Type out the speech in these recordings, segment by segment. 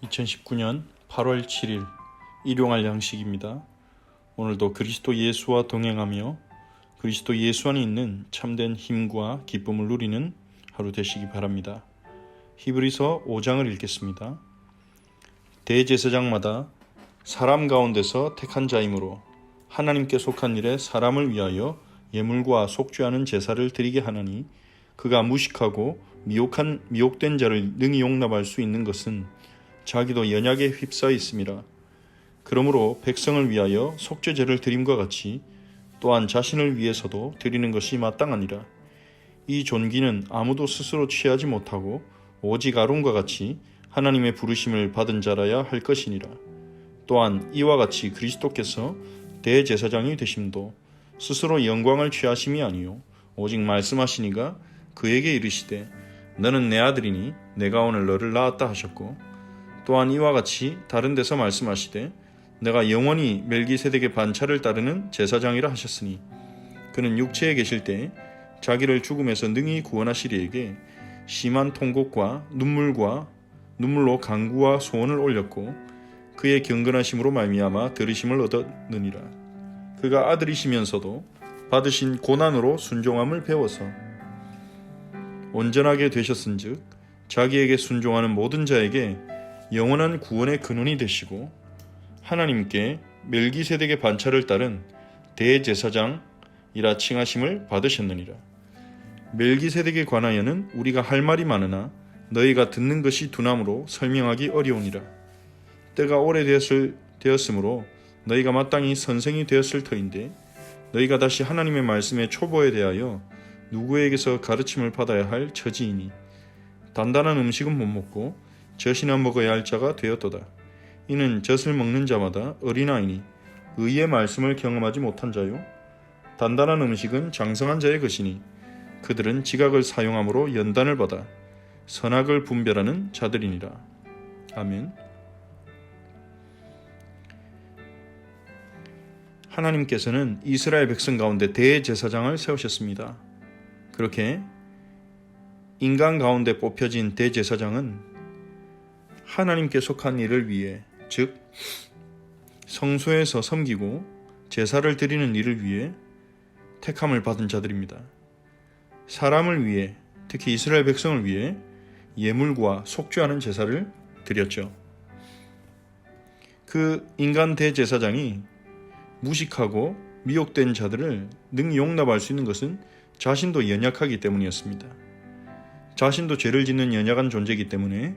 2019년 8월 7일 일용할 양식입니다. 오늘도 그리스도 예수와 동행하며 그리스도 예수 안에 있는 참된 힘과 기쁨을 누리는 하루 되시기 바랍니다. 히브리서 5장을 읽겠습니다. 대제사장마다 사람 가운데서 택한 자이므로 하나님께 속한 일에 사람을 위하여 예물과 속죄하는 제사를 드리게 하나니 그가 무식하고 미혹된 자를 능히 용납할 수 있는 것은 자기도 연약에 휩싸여 있음이라. 그러므로 백성을 위하여 속죄제를 드림과 같이 또한 자신을 위해서도 드리는 것이 마땅하니라. 이 존귀는 아무도 스스로 취하지 못하고 오직 아론과 같이 하나님의 부르심을 받은 자라야 할 것이니라. 또한 이와 같이 그리스도께서 대제사장이 되심도 스스로 영광을 취하심이 아니요 오직 말씀하시니가 그에게 이르시되 너는 내 아들이니 내가 오늘 너를 낳았다 하셨고, 또한 이와 같이 다른 데서 말씀하시되 내가 영원히 멜기세덱의 반차를 따르는 제사장이라 하셨으니 그는 육체에 계실 때 자기를 죽음에서 능히 구원하시리에게 심한 통곡과 눈물로 간구와 소원을 올렸고 그의 경건하심으로 말미암아 들으심을 얻었느니라. 그가 아들이시면서도 받으신 고난으로 순종함을 배워서 온전하게 되셨은즉 자기에게 순종하는 모든 자에게 영원한 구원의 근원이 되시고 하나님께 멜기세덱의 반차를 따른 대제사장이라 칭하심을 받으셨느니라. 멜기세덱에 관하여는 우리가 할 말이 많으나 너희가 듣는 것이 둔함으로 설명하기 어려우니라. 때가 오래되었으므로 너희가 마땅히 선생이 되었을 터인데 너희가 다시 하나님의 말씀의 초보에 대하여 누구에게서 가르침을 받아야 할 처지이니 단단한 음식은 못 먹고 젖이나 먹어야 할 자가 되었도다. 이는 젖을 먹는 자마다 어린아이니 의의 말씀을 경험하지 못한 자요 단단한 음식은 장성한 자의 것이니 그들은 지각을 사용함으로 연단을 받아 선악을 분별하는 자들이니라. 아멘. 하나님께서는 이스라엘 백성 가운데 대제사장을 세우셨습니다. 그렇게 인간 가운데 뽑혀진 대제사장은 하나님께 속한 일을 위해, 즉 성소에서 섬기고 제사를 드리는 일을 위해 택함을 받은 자들입니다. 사람을 위해, 특히 이스라엘 백성을 위해 예물과 속죄하는 제사를 드렸죠. 그 인간 대제사장이 무식하고 미혹된 자들을 능히 용납할 수 있는 것은 자신도 연약하기 때문이었습니다. 자신도 죄를 짓는 연약한 존재이기 때문에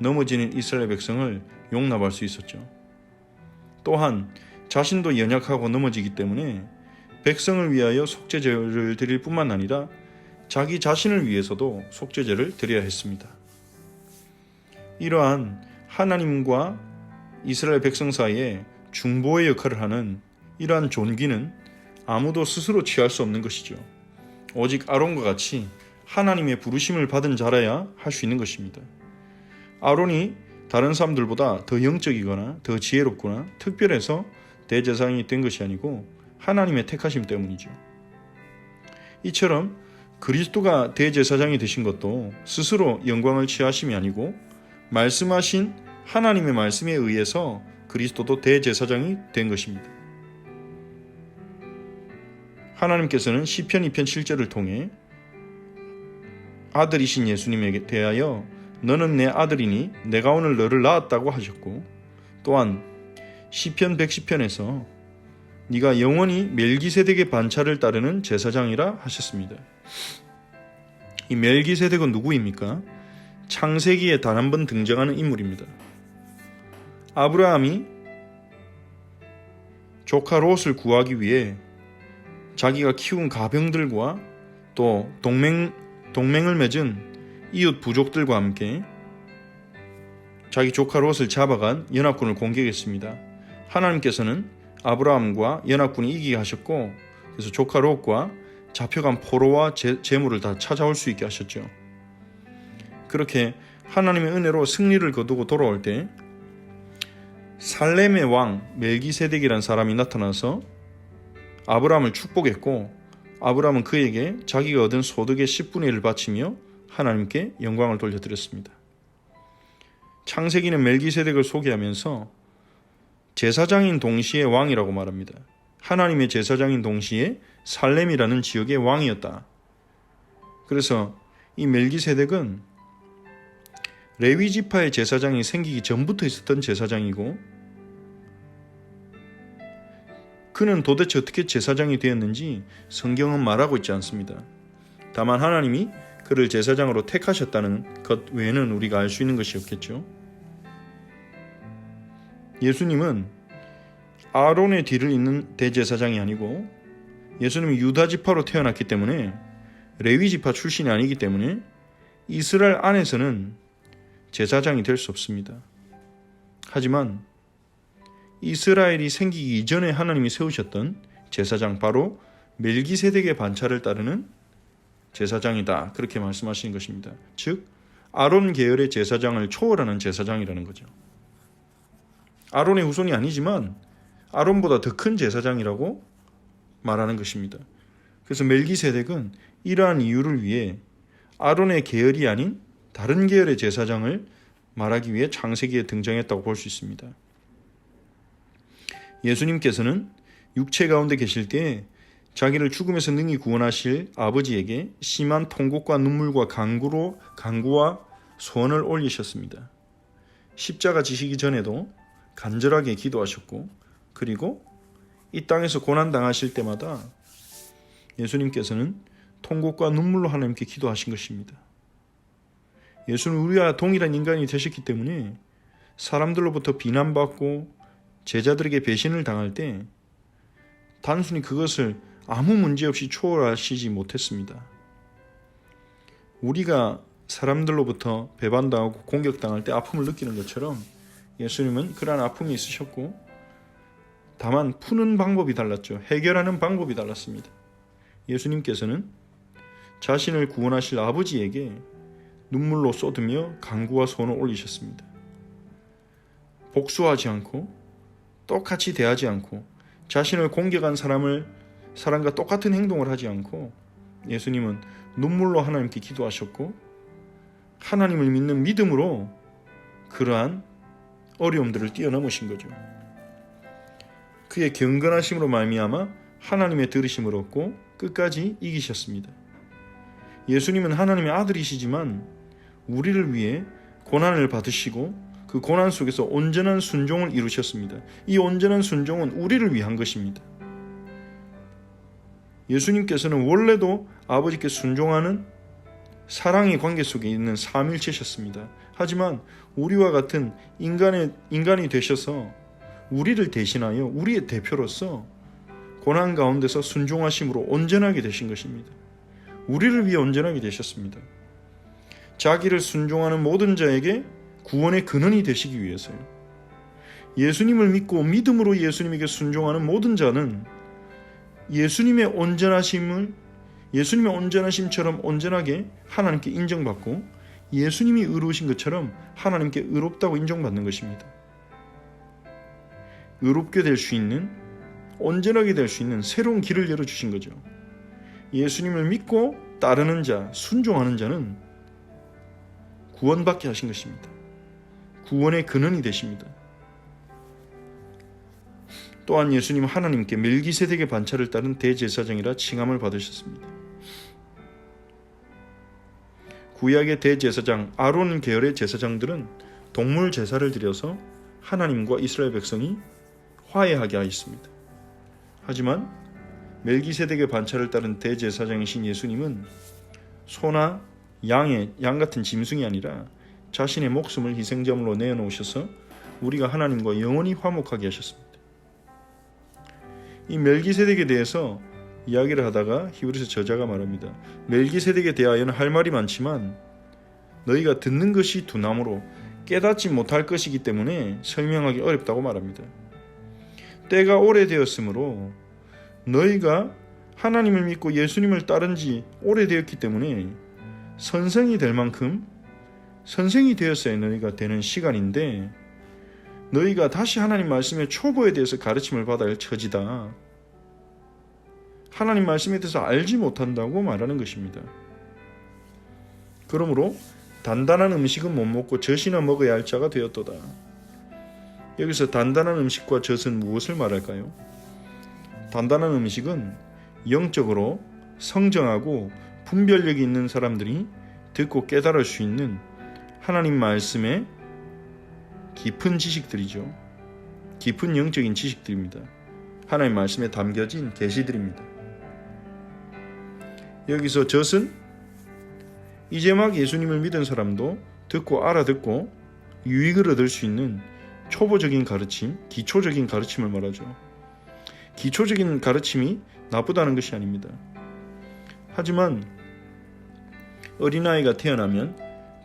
넘어지는 이스라엘 백성을 용납할 수 있었죠. 또한 자신도 연약하고 넘어지기 때문에 백성을 위하여 속죄제를 드릴 뿐만 아니라 자기 자신을 위해서도 속죄제를 드려야 했습니다. 이러한 하나님과 이스라엘 백성 사이에 중보의 역할을 하는 이러한 존귀는 아무도 스스로 취할 수 없는 것이죠. 오직 아론과 같이 하나님의 부르심을 받은 자라야 할 수 있는 것입니다. 아론이 다른 사람들보다 더 영적이거나 더 지혜롭거나 특별해서 대제사장이 된 것이 아니고 하나님의 택하심 때문이죠. 이처럼 그리스도가 대제사장이 되신 것도 스스로 영광을 취하심이 아니고 말씀하신 하나님의 말씀에 의해서 그리스도도 대제사장이 된 것입니다. 하나님께서는 시편 2편 7절을 통해 아들이신 예수님에게 대하여 너는 내 아들이니 내가 오늘 너를 낳았다고 하셨고, 또한 시편 110편에서 네가 영원히 멜기세덱의 반차를 따르는 제사장이라 하셨습니다. 이 멜기세덱은 누구입니까? 창세기에 단 한 번 등장하는 인물입니다. 아브라함이 조카 롯을 구하기 위해 자기가 키운 가병들과 또 동맹을 맺은 이웃 부족들과 함께 자기 조카 롯을 잡아간 연합군을 공격했습니다. 하나님께서는 아브라함과 연합군이 이기게 하셨고, 그래서 조카 롯과 잡혀간 포로와 재물을 다 찾아올 수 있게 하셨죠. 그렇게 하나님의 은혜로 승리를 거두고 돌아올 때 살렘의 왕 멜기세덱이라는 사람이 나타나서 아브라함을 축복했고, 아브라함은 그에게 자기가 얻은 소득의 10분의 1을 바치며 하나님께 영광을 돌려드렸습니다. 창세기는 멜기세덱을 소개하면서 제사장인 동시에 왕이라고 말합니다. 하나님의 제사장인 동시에 살렘이라는 지역의 왕이었다. 그래서 이 멜기세덱은 레위 지파의 제사장이 생기기 전부터 있었던 제사장이고, 그는 도대체 어떻게 제사장이 되었는지 성경은 말하고 있지 않습니다. 다만 하나님이 그를 제사장으로 택하셨다는 것 외에는 우리가 알 수 있는 것이 없겠죠. 예수님은 아론의 뒤를 잇는 대제사장이 아니고, 예수님은 유다 지파로 태어났기 때문에, 레위 지파 출신이 아니기 때문에 이스라엘 안에서는 제사장이 될 수 없습니다. 하지만 이스라엘이 생기기 이전에 하나님이 세우셨던 제사장, 바로 멜기세덱의 반차를 따르는 제사장이다, 그렇게 말씀하시는 것입니다. 즉 아론 계열의 제사장을 초월하는 제사장이라는 거죠. 아론의 후손이 아니지만 아론보다 더 큰 제사장이라고 말하는 것입니다. 그래서 멜기세덱은 이러한 이유를 위해 아론의 계열이 아닌 다른 계열의 제사장을 말하기 위해 창세기에 등장했다고 볼 수 있습니다. 예수님께서는 육체 가운데 계실 때에 자기를 죽음에서 능히 구원하실 아버지에게 심한 통곡과 눈물과 간구와 소원을 올리셨습니다. 십자가 지시기 전에도 간절하게 기도하셨고, 그리고 이 땅에서 고난당하실 때마다 예수님께서는 통곡과 눈물로 하나님께 기도하신 것입니다. 예수는 우리와 동일한 인간이 되셨기 때문에 사람들로부터 비난받고 제자들에게 배신을 당할 때 단순히 그것을 아무 문제 없이 초월하시지 못했습니다. 우리가 사람들로부터 배반당하고 공격당할 때 아픔을 느끼는 것처럼 예수님은 그러한 아픔이 있으셨고, 다만 푸는 방법이 달랐죠. 해결하는 방법이 달랐습니다. 예수님께서는 자신을 구원하실 아버지에게 눈물로 쏟으며 간구와 소원을 올리셨습니다. 복수하지 않고 똑같이 대하지 않고 자신을 공격한 사람과 똑같은 행동을 하지 않고 예수님은 눈물로 하나님께 기도하셨고, 하나님을 믿는 믿음으로 그러한 어려움들을 뛰어넘으신 거죠. 그의 경건하심으로 말미암아 하나님의 들으심을 얻고 끝까지 이기셨습니다. 예수님은 하나님의 아들이시지만 우리를 위해 고난을 받으시고 그 고난 속에서 온전한 순종을 이루셨습니다. 이 온전한 순종은 우리를 위한 것입니다. 예수님께서는 원래도 아버지께 순종하는 사랑의 관계 속에 있는 삼일체셨습니다. 하지만 우리와 같은 인간이 되셔서 우리를 대신하여 우리의 대표로서 고난 가운데서 순종하심으로 온전하게 되신 것입니다. 우리를 위해 온전하게 되셨습니다. 자기를 순종하는 모든 자에게 구원의 근원이 되시기 위해서요. 예수님을 믿고 믿음으로 예수님에게 순종하는 모든 자는 예수님의 온전하심처럼 온전하게 하나님께 인정받고 예수님이 의로우신 것처럼 하나님께 의롭다고 인정받는 것입니다. 의롭게 될 수 있는, 온전하게 될 수 있는 새로운 길을 열어주신 거죠. 예수님을 믿고 따르는 자, 순종하는 자는 구원받게 하신 것입니다. 구원의 근원이 되십니다. 또한 예수님은 하나님께 멜기세덱의 반차를 따른 대제사장이라 칭함을 받으셨습니다. 구약의 대제사장 아론 계열의 제사장들은 동물 제사를 드려서 하나님과 이스라엘 백성이 화해하게 하였습니다. 하지만 멜기세덱의 반차를 따른 대제사장이신 예수님은 소나 양 같은 짐승이 아니라 자신의 목숨을 희생제물로 내어놓으셔서 우리가 하나님과 영원히 화목하게 하셨습니다. 이 멜기세덱에 대해서 이야기를 하다가 히브리서 저자가 말합니다. 멜기세덱에 대하여는 할 말이 많지만 너희가 듣는 것이 두나무로 깨닫지 못할 것이기 때문에 설명하기 어렵다고 말합니다. 때가 오래되었으므로 너희가 하나님을 믿고 예수님을 따른 지 오래되었기 때문에 선생이 될 만큼 선생이 되었어야 너희가 되는 시간인데 너희가 다시 하나님 말씀의 초보에 대해서 가르침을 받아야 할 처지다. 하나님 말씀에 대해서 알지 못한다고 말하는 것입니다. 그러므로 단단한 음식은 못 먹고 젖이나 먹어야 할 자가 되었도다. 여기서 단단한 음식과 젖은 무엇을 말할까요? 단단한 음식은 영적으로 성정하고 분별력이 있는 사람들이 듣고 깨달을 수 있는 하나님 말씀의 깊은 지식들이죠. 깊은 영적인 지식들입니다. 하나님 말씀에 담겨진 계시들입니다. 여기서 젖은 이제 막 예수님을 믿은 사람도 듣고 알아듣고 유익을 얻을 수 있는 초보적인 가르침, 기초적인 가르침을 말하죠. 기초적인 가르침이 나쁘다는 것이 아닙니다. 하지만 어린아이가 태어나면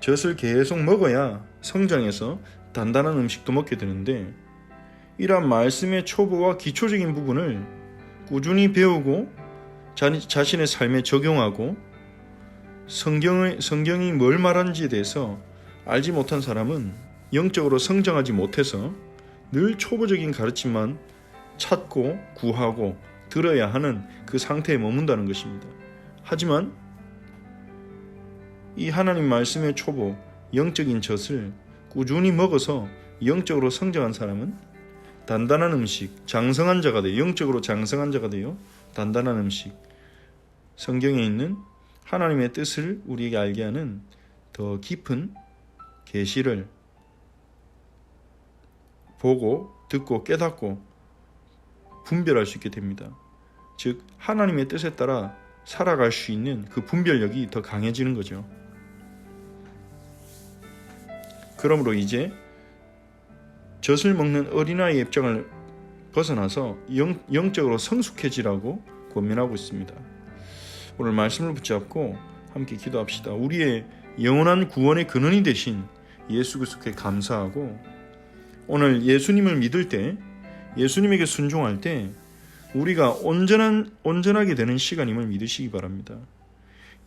젖을 계속 먹어야 성장해서 단단한 음식도 먹게 되는데, 이러한 말씀의 초보와 기초적인 부분을 꾸준히 배우고 자신의 삶에 적용하고 성경이 뭘 말하는지에 대해서 알지 못한 사람은 영적으로 성장하지 못해서 늘 초보적인 가르침만 찾고 구하고 들어야 하는 그 상태에 머문다는 것입니다. 하지만 이 하나님 말씀의 초보, 영적인 젖을 꾸준히 먹어서 영적으로 성장한 사람은 단단한 음식, 장성한 자가 돼요. 영적으로 장성한 자가 돼요. 단단한 음식, 성경에 있는 하나님의 뜻을 우리에게 알게 하는 더 깊은 계시를 보고 듣고 깨닫고 분별할 수 있게 됩니다. 즉 하나님의 뜻에 따라 살아갈 수 있는 그 분별력이 더 강해지는 거죠. 그러므로 이제 젖을 먹는 어린아이의 입장을 벗어나서 영적으로 성숙해지라고 권면하고 있습니다. 오늘 말씀을 붙잡고 함께 기도합시다. 우리의 영원한 구원의 근원이 되신 예수 그리스도께 감사하고, 오늘 예수님을 믿을 때, 예수님에게 순종할 때 우리가 온전하게 되는 시간임을 믿으시기 바랍니다.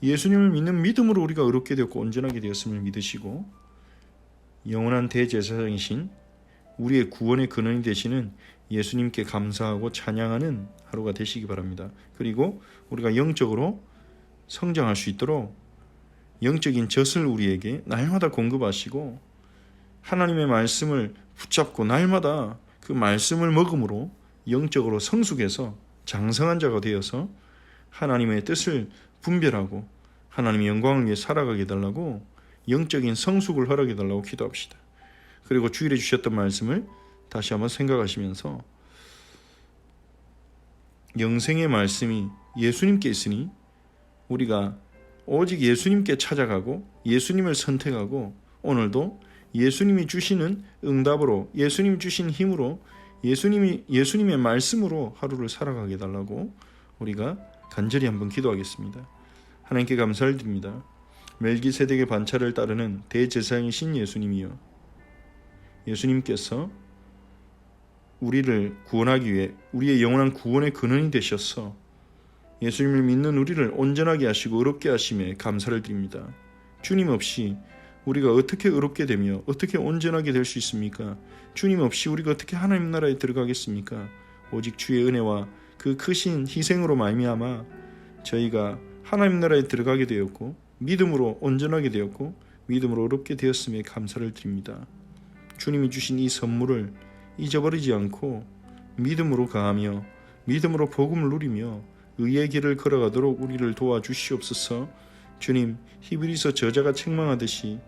예수님을 믿는 믿음으로 우리가 의롭게 되었고 온전하게 되었음을 믿으시고, 영원한 대제사장이신 우리의 구원의 근원이 되시는 예수님께 감사하고 찬양하는 하루가 되시기 바랍니다. 그리고 우리가 영적으로 성장할 수 있도록 영적인 젖을 우리에게 날마다 공급하시고, 하나님의 말씀을 붙잡고 날마다 그 말씀을 먹음으로 영적으로 성숙해서 장성한 자가 되어서 하나님의 뜻을 분별하고 하나님의 영광을 위해 살아가게 해달라고, 영적인 성숙을 허락해 달라고 기도합시다. 그리고 주일에 주셨던 말씀을 다시 한번 생각하시면서 영생의 말씀이 예수님께 있으니 우리가 오직 예수님께 찾아가고 예수님을 선택하고, 오늘도 예수님이 주시는 응답으로, 예수님이 주신 힘으로, 예수님의 말씀으로 하루를 살아가게 해달라고 우리가 간절히 한번 기도하겠습니다. 하나님께 감사를 드립니다. 멜기세덱의 반차를 따르는 대제사장이신 예수님이여, 예수님께서 우리를 구원하기 위해 우리의 영원한 구원의 근원이 되셔서 예수님을 믿는 우리를 온전하게 하시고 의롭게 하심에 감사를 드립니다. 주님 없이 우리가 어떻게 의롭게 되며 어떻게 온전하게 될 수 있습니까? 주님 없이 우리가 어떻게 하나님 나라에 들어가겠습니까? 오직 주의 은혜와 그 크신 희생으로 말미암아 저희가 하나님 나라에 들어가게 되었고 믿음으로 온전하게 되었고 믿음으로 의롭게 되었음에 감사를 드립니다. 주님이 주신 이 선물을 잊어버리지 않고 믿음으로 가하며 믿음으로 복음을 누리며 의의 길을 걸어가도록 우리를 도와주시옵소서. 주님, 히브리서 저자가 책망하듯이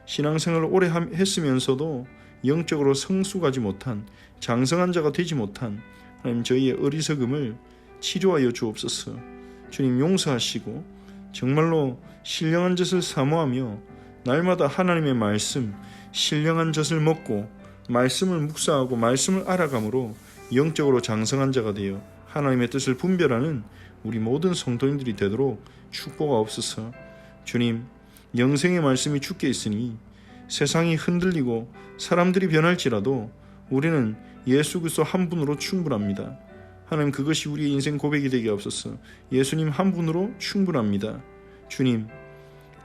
신앙생활을 오래 했으면서도 영적으로 성숙하지 못한 장성한 자가 되지 못한 하나님 저희의 어리석음을 치료하여 주옵소서. 주님 용서하시고 정말로 신령한 젖을 사모하며 날마다 하나님의 말씀, 신령한 젖을 먹고 말씀을 묵상하고 말씀을 알아감으로 영적으로 장성한 자가 되어 하나님의 뜻을 분별하는 우리 모든 성도님들이 되도록 축복하옵소서. 주님, 영생의 말씀이 주께 있으니 세상이 흔들리고 사람들이 변할지라도 우리는 예수 그리스도 한 분으로 충분합니다. 하나님, 그것이 우리의 인생 고백이 되게 하옵소서. 예수님 한 분으로 충분합니다. 주님,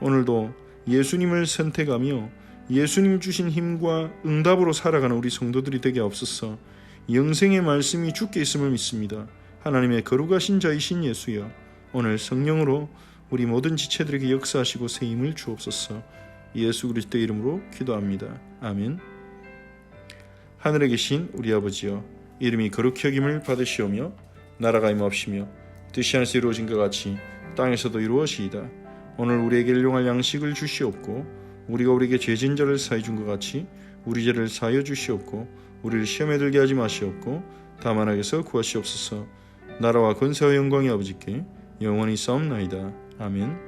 오늘도 예수님을 선택하며 예수님 주신 힘과 응답으로 살아가는 우리 성도들이 되게 하옵소서. 영생의 말씀이 주께 있음을 믿습니다. 하나님의 거룩하신 자이신 예수여, 오늘 성령으로 우리 모든 지체들에게 역사하시고 새 힘을 주옵소서. 예수 그리스도의 이름으로 기도합니다. 아멘. 하늘에 계신 우리 아버지여, 이름이 거룩히 여김을 받으시오며 나라가 임하옵시며 뜻이 하늘에서 이루어진 것 같이 땅에서도 이루어지이다. 오늘 우리에게 일용할 양식을 주시옵고 우리가 우리에게 죄진 자를 사해 준 것 같이 우리 죄를 사하여 주시옵고 우리를 시험에 들게 하지 마시옵고 다만 악에서 구하시옵소서. 나라와 권세와 영광이 아버지께 영원히 싸움나이다. 아멘.